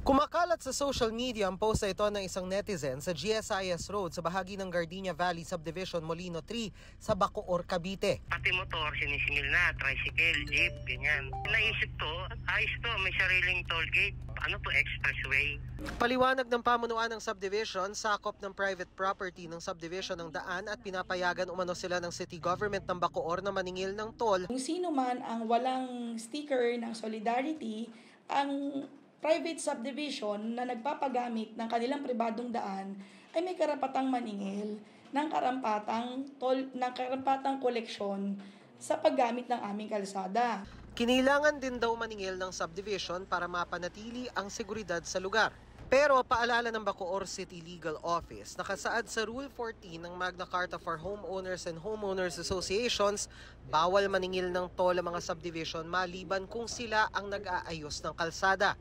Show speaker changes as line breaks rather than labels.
Kumakalat sa social media ang post na ito ng isang netizen sa GSIS Road sa bahagi ng Gardenia Valley Subdivision, Molino 3 sa Bacoor, Cavite.
Pati motor, sinisingil na, tricycle, jeep, ganyan. Naisip to, ayos to, may sariling toll gate. Ano to, expressway?
Paliwanag ng pamunuan ng subdivision, sakop ng private property ng subdivision ng daan at pinapayagan umano sila ng city government ng Bacoor na maningil ng toll.
Kung sino man ang walang sticker ng solidarity, ang private subdivision na nagpapagamit ng kanilang pribadong daan ay may karapatang maningil ng karampatang koleksyon sa paggamit ng aming kalsada.
Kinilangan din daw maningil ng subdivision para mapanatili ang seguridad sa lugar. Pero paalala ng Bacoor City Legal Office, nakasaad sa Rule 14 ng Magna Carta for Homeowners and Homeowners Associations, bawal maningil ng toll ang mga subdivision maliban kung sila ang nag-aayos ng kalsada.